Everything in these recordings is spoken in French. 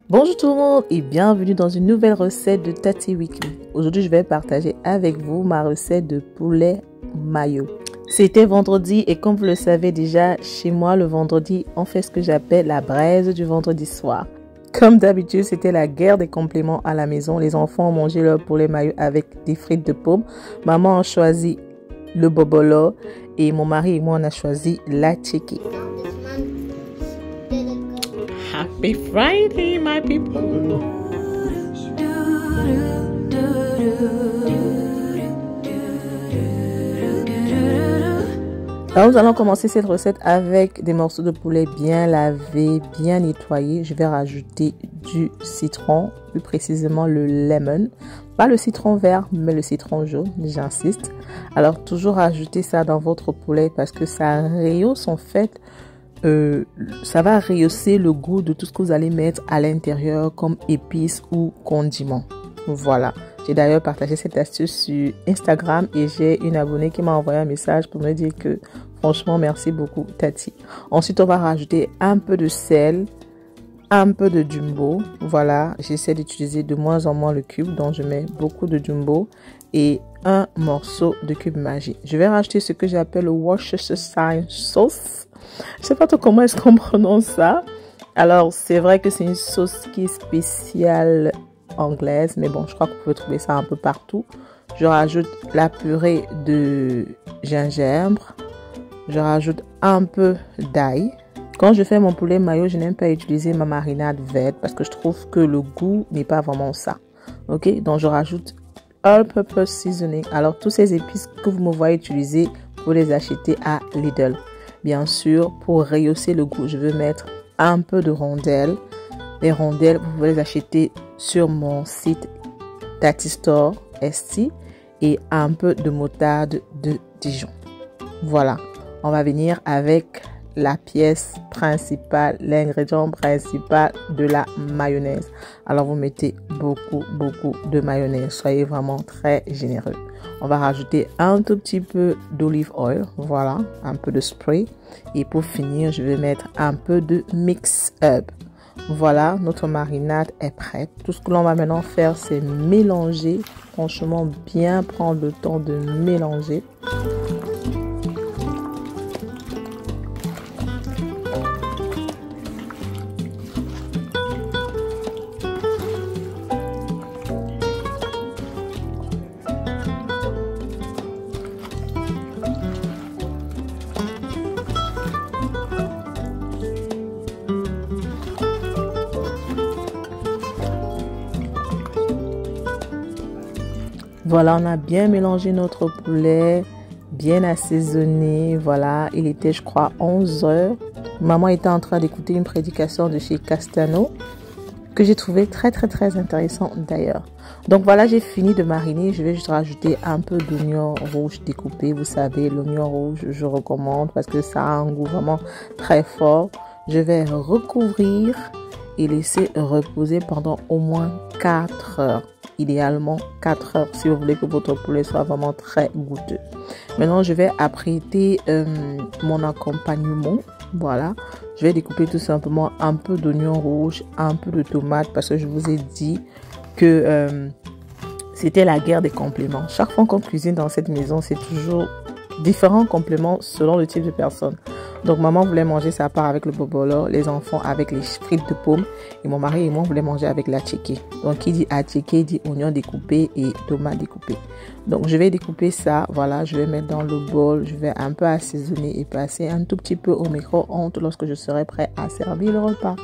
Bonjour tout le monde et bienvenue dans une nouvelle recette de Tati Weekly. Aujourd'hui, je vais partager avec vous ma recette de poulet mayo. C'était vendredi et comme vous le savez déjà, chez moi le vendredi, on fait ce que j'appelle la braise du vendredi soir. Comme d'habitude, c'était la guerre des compléments à la maison. Les enfants ont mangé leur poulet mayo avec des frites de pomme. Maman a choisi le bobolo et mon mari et moi on a choisi la tchiki. Happy Friday, my people! Alors, nous allons commencer cette recette avec des morceaux de poulet bien lavés, bien nettoyés. Je vais rajouter du citron, plus précisément le lemon. Pas le citron vert, mais le citron jaune, j'insiste. Alors, toujours rajouter ça dans votre poulet parce que ça rehausse en fait. Ça va rehausser le goût de tout ce que vous allez mettre à l'intérieur comme épices ou condiments. Voilà. J'ai d'ailleurs partagé cette astuce sur Instagram et j'ai une abonnée qui m'a envoyé un message pour me dire que franchement merci beaucoup Tati. Ensuite on va rajouter un peu de sel, un peu de jumbo. Voilà. J'essaie d'utiliser de moins en moins le cube donc je mets beaucoup de jumbo et un morceau de cube Maggi. Je vais rajouter ce que j'appelle le Worcestershire sauce. Je sais pas trop comment est-ce qu'on prononce ça. Alors, c'est vrai que c'est une sauce qui est spéciale anglaise. Mais bon, je crois que vous pouvez trouver ça un peu partout. Je rajoute la purée de gingembre. Je rajoute un peu d'ail. Quand je fais mon poulet mayo, je n'aime pas utiliser ma marinade verte parce que je trouve que le goût n'est pas vraiment ça. Ok, donc je rajoute all-purpose seasoning. Alors, tous ces épices que vous me voyez utiliser, vous les achetez à Lidl. Bien sûr, pour rehausser le goût, je vais mettre un peu de rondelles. Les rondelles, vous pouvez les acheter sur mon site Tati Store ST et un peu de moutarde de Dijon. Voilà, on va venir avec la pièce principale, l'ingrédient principal de la mayonnaise. Alors, vous mettez beaucoup de mayonnaise. Soyez vraiment très généreux. On va rajouter un tout petit peu d'olive oil. Voilà, un peu de spray. Et pour finir, je vais mettre un peu de mix up. Voilà, notre marinade est prête. Tout ce que l'on va maintenant faire, c'est mélanger. Franchement, bien prendre le temps de mélanger. Voilà, on a bien mélangé notre poulet, bien assaisonné. Voilà, il était, je crois, 11 heures. Maman était en train d'écouter une prédication de chez Castano que j'ai trouvé très intéressant d'ailleurs. Donc voilà, j'ai fini de mariner. Je vais juste rajouter un peu d'oignon rouge découpé. Vous savez, l'oignon rouge, je recommande parce que ça a un goût vraiment très fort. Je vais recouvrir et laisser reposer pendant au moins 4 heures. Idéalement 4 heures si vous voulez que votre poulet soit vraiment très goûteux. Maintenant, je vais apprêter mon accompagnement. Voilà, je vais découper tout simplement un peu d'oignon rouge, un peu de tomate parce que je vous ai dit que c'était la guerre des compléments. Chaque fois qu'on cuisine dans cette maison, c'est toujours différents compléments selon le type de personne. Donc maman voulait manger sa part avec le bobolo, les enfants avec les frites de pomme et mon mari et moi on voulait manger avec la tchiki. Donc qui dit tchiki dit oignon découpé et tomate découpée. Donc je vais découper ça, voilà, je vais mettre dans le bol, je vais un peu assaisonner et passer un tout petit peu au micro-ondes lorsque je serai prêt à servir le repas.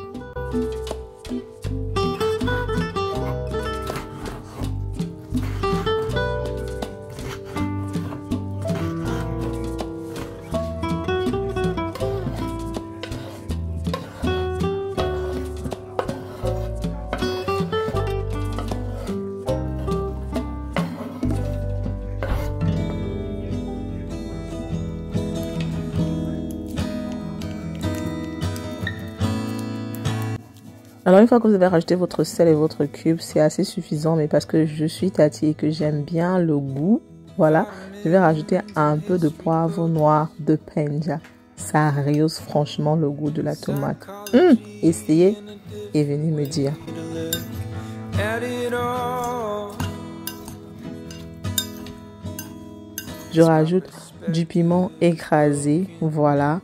Alors une fois que vous avez rajouté votre sel et votre cube, c'est assez suffisant, mais parce que je suis Tati et que j'aime bien le goût, voilà, je vais rajouter un peu de poivre noir de Penja. Ça rehausse franchement le goût de la tomate. Essayez et venez me dire. Je rajoute du piment écrasé, voilà,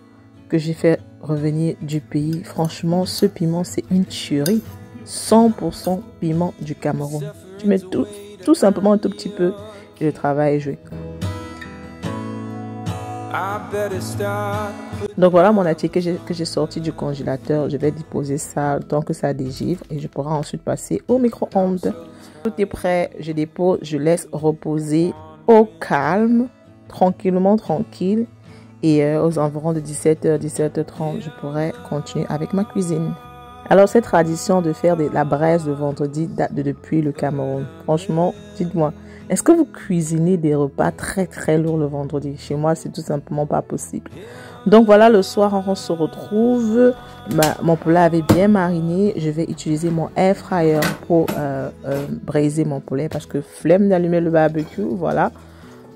que j'ai fait revenir du pays. Franchement, ce piment, c'est une tuerie. 100% piment du Cameroun. Tu mets tout simplement un tout petit peu et le travail est joué. Donc voilà mon athée que j'ai sorti du congélateur. Je vais déposer ça tant que ça dégivre et je pourrai ensuite passer au micro-ondes. Tout est prêt, je dépose, je laisse reposer au calme, tranquillement, tranquille. Et aux environs de 17h, 17h30, je pourrai continuer avec ma cuisine. Alors cette tradition de faire la braise le vendredi date depuis le Cameroun. Franchement, dites-moi, est-ce que vous cuisinez des repas très très lourds le vendredi? Chez moi, c'est tout simplement pas possible. Donc voilà, le soir, on se retrouve. Mon poulet avait bien mariné. Je vais utiliser mon air fryer pour braiser mon poulet parce que flemme d'allumer le barbecue, voilà.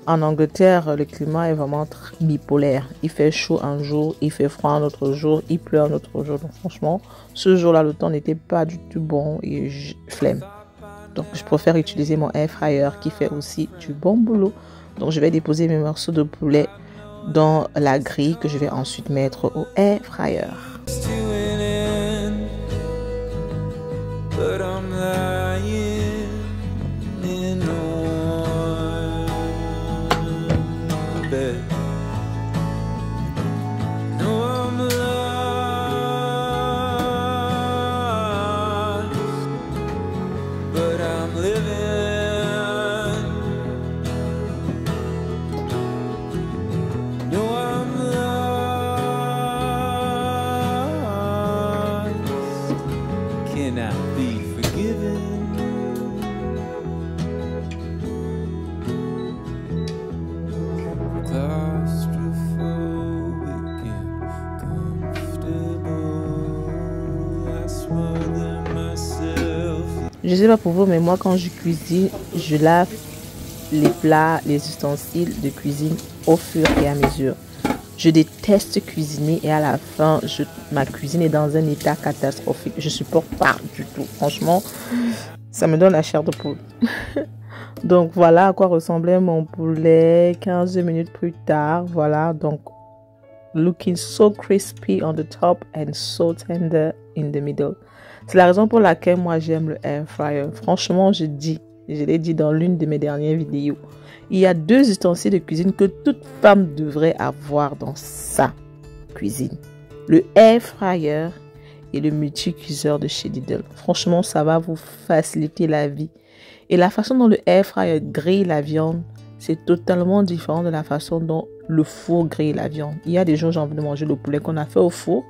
En Angleterre, le climat est vraiment bipolaire. Il fait chaud un jour, il fait froid un autre jour, il pleut un autre jour. Donc franchement, ce jour-là, le temps n'était pas du tout bon et flemme. Donc je préfère utiliser mon air fryer qui fait aussi du bon boulot. Donc je vais déposer mes morceaux de poulet dans la grille que je vais ensuite mettre au air fryer. Je sais pas pour vous, mais moi quand je cuisine, je lave les plats, les ustensiles de cuisine au fur et à mesure. Je déteste cuisiner et à la fin, ma cuisine est dans un état catastrophique. Je supporte pas du tout. Franchement, ça me donne la chair de poule. Donc voilà à quoi ressemblait mon poulet 15 minutes plus tard. Voilà, donc looking so crispy on the top and so tender in the middle. C'est la raison pour laquelle moi j'aime le air fryer. Franchement, je l'ai dit dans l'une de mes dernières vidéos. Il y a 2 ustensiles de cuisine que toute femme devrait avoir dans sa cuisine. Le air fryer et le multi-cuiseur de chez Lidl. Franchement, ça va vous faciliter la vie. Et la façon dont le air fryer grille la viande, c'est totalement différent de la façon dont le four grille la viande. Il y a des jours, j'ai envie de manger le poulet qu'on a fait au four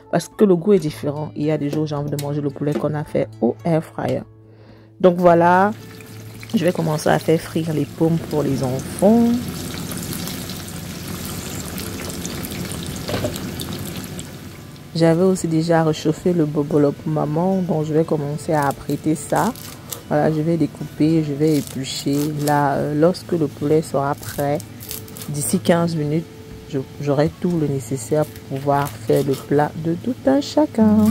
parce que le goût est différent. Il y a des jours, j'ai envie de manger le poulet qu'on a fait au air fryer. Donc voilà, je vais commencer à faire frire les pommes pour les enfants. J'avais aussi déjà réchauffé le bobolo pour maman, donc je vais commencer à apprêter ça. Voilà, je vais découper, je vais éplucher. Là, lorsque le poulet sera prêt, d'ici 15 minutes, j'aurai tout le nécessaire pour pouvoir faire le plat de tout un chacun.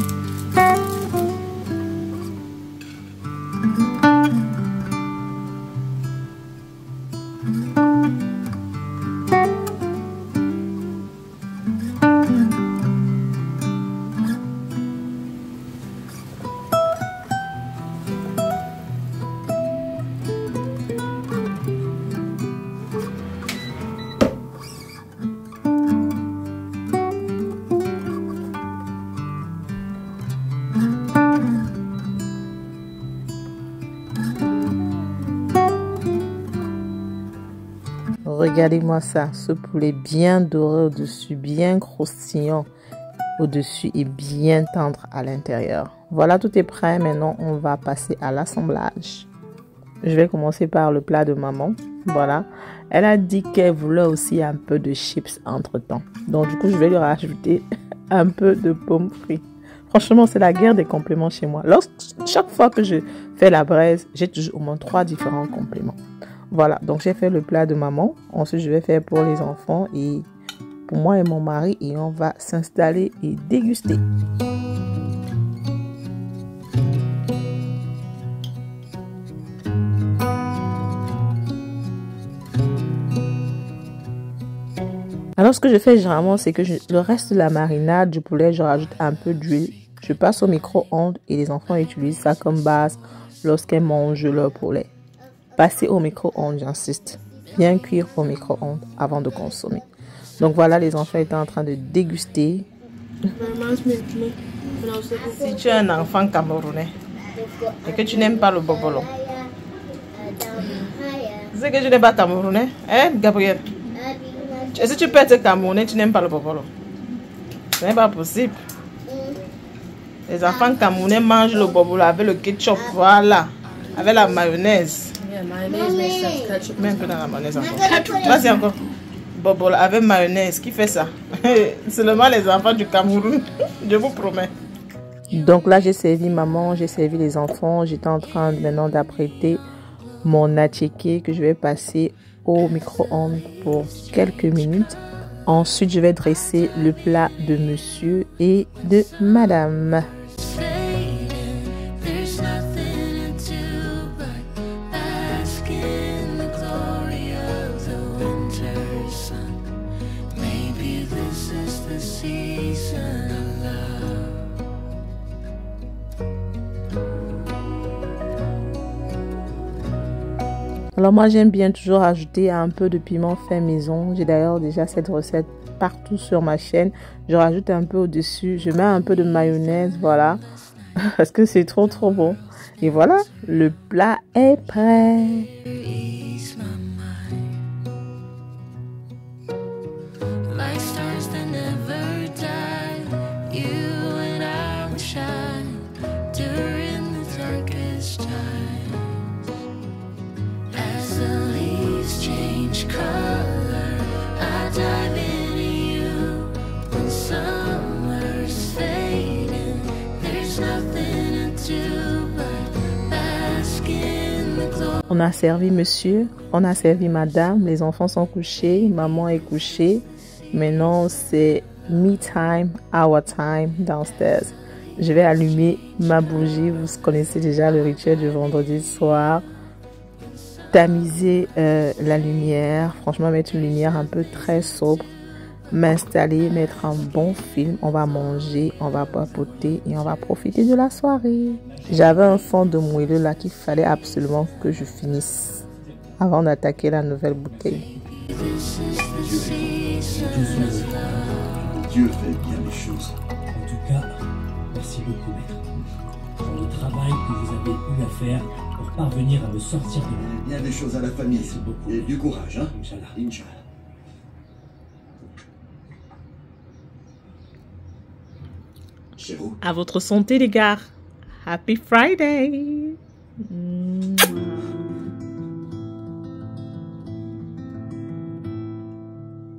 Regardez-moi ça, ce poulet bien doré au-dessus, bien croustillant au-dessus et bien tendre à l'intérieur. Voilà, tout est prêt. Maintenant, on va passer à l'assemblage. Je vais commencer par le plat de maman. Voilà. Elle a dit qu'elle voulait aussi un peu de chips entre-temps. Donc, du coup, je vais lui rajouter un peu de pommes frites. Franchement, c'est la guerre des compléments chez moi. Chaque fois que je fais la braise, j'ai toujours au moins 3 différents compléments. Voilà, donc j'ai fait le plat de maman. Ensuite, je vais faire pour les enfants et pour moi et mon mari et on va s'installer et déguster. Alors ce que je fais généralement, c'est que le reste de la marinade du poulet, je rajoute un peu d'huile. Je passe au micro-ondes et les enfants utilisent ça comme base lorsqu'ils mangent leur poulet. Passer au micro-ondes, j'insiste. Bien cuire au micro-ondes avant de consommer. Donc voilà, les enfants étaient en train de déguster. Si tu es un enfant camerounais et que tu n'aimes pas le bobolo, c'est que tu n'es pas camerounais, hein, Gabriel? Et si tu peux être camerounais, tu n'aimes pas le bobolo? Ce n'est pas possible. Les enfants camerounais mangent le bobolo avec le ketchup, voilà, avec la mayonnaise. Yeah, mayonnaise makes sense. Ketchup. Même que dans la mayonnaise encore. Vas-y encore. Bobolo avec mayonnaise, qui fait ça? Seulement les enfants du Cameroun, je vous promets. Donc là, j'ai servi maman, j'ai servi les enfants. J'étais en train maintenant d'apprêter mon attiéké que je vais passer au micro-ondes pour quelques minutes. Ensuite, je vais dresser le plat de monsieur et de madame. Alors moi j'aime bien toujours ajouter un peu de piment fait maison. J'ai d'ailleurs déjà cette recette partout sur ma chaîne. Je rajoute un peu au-dessus. Je mets un peu de mayonnaise, voilà. Parce que c'est trop bon. Et voilà, le plat est prêt. On a servi monsieur, on a servi madame, les enfants sont couchés, maman est couchée. Maintenant, c'est me time, our time downstairs. Je vais allumer ma bougie, vous connaissez déjà le rituel du vendredi soir. Tamiser la lumière, franchement mettre une lumière un peu très sobre. M'installer, mettre un bon film, on va manger, on va papoter et on va profiter de la soirée. J'avais un fond de moelleux là qu'il fallait absolument que je finisse avant d'attaquer la nouvelle bouteille. Dieu fait bien les choses. En tout cas, merci beaucoup, maître, pour le travail que vous avez eu à faire pour parvenir à me sortir de là. Bien des choses à la famille. Merci beaucoup. Et du courage, hein? Inch'Allah. Inch'Allah. Chéro. À votre santé les gars. Happy Friday.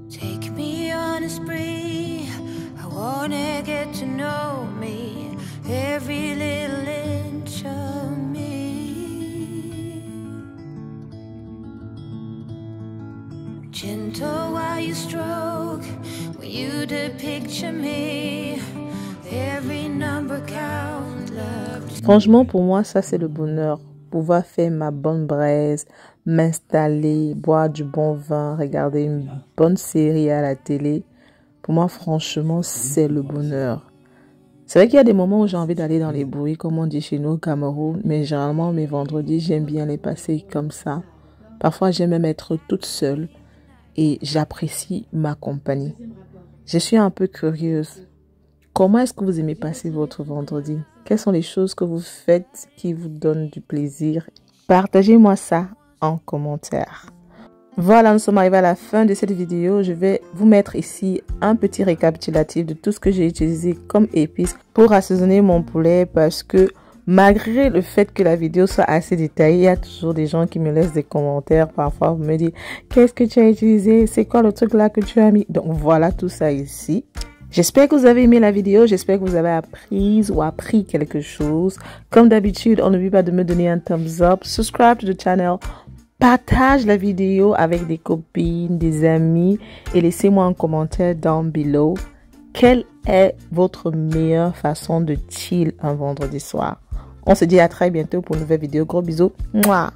Take me on a spree. I wanna get to know me, every little inch of me. Gentle while you stroke, when you picture me, every number count, love. Franchement, pour moi, ça c'est le bonheur. Pouvoir faire ma bonne braise, m'installer, boire du bon vin, regarder une bonne série à la télé. Pour moi, franchement, c'est le bonheur. C'est vrai qu'il y a des moments où j'ai envie d'aller dans les bruits, comme on dit chez nous au Cameroun. Mais généralement, mes vendredis, j'aime bien les passer comme ça. Parfois, j'aime même être toute seule et j'apprécie ma compagnie. Je suis un peu curieuse. Comment est-ce que vous aimez passer votre vendredi? Quelles sont les choses que vous faites qui vous donnent du plaisir? Partagez-moi ça en commentaire. Voilà, nous sommes arrivés à la fin de cette vidéo. Je vais vous mettre ici un petit récapitulatif de tout ce que j'ai utilisé comme épices pour assaisonner mon poulet parce que malgré le fait que la vidéo soit assez détaillée, il y a toujours des gens qui me laissent des commentaires. Parfois, vous me dites, qu'est-ce que tu as utilisé? C'est quoi le truc là que tu as mis? Donc voilà tout ça ici. J'espère que vous avez aimé la vidéo, j'espère que vous avez appris quelque chose. Comme d'habitude, on n'oublie pas de me donner un thumbs up, subscribe to the channel, Partage la vidéo avec des copines, des amis et laissez-moi un commentaire down below. Quelle est votre meilleure façon de chill un vendredi soir? On se dit à très bientôt pour une nouvelle vidéo. Gros bisous. Mouah.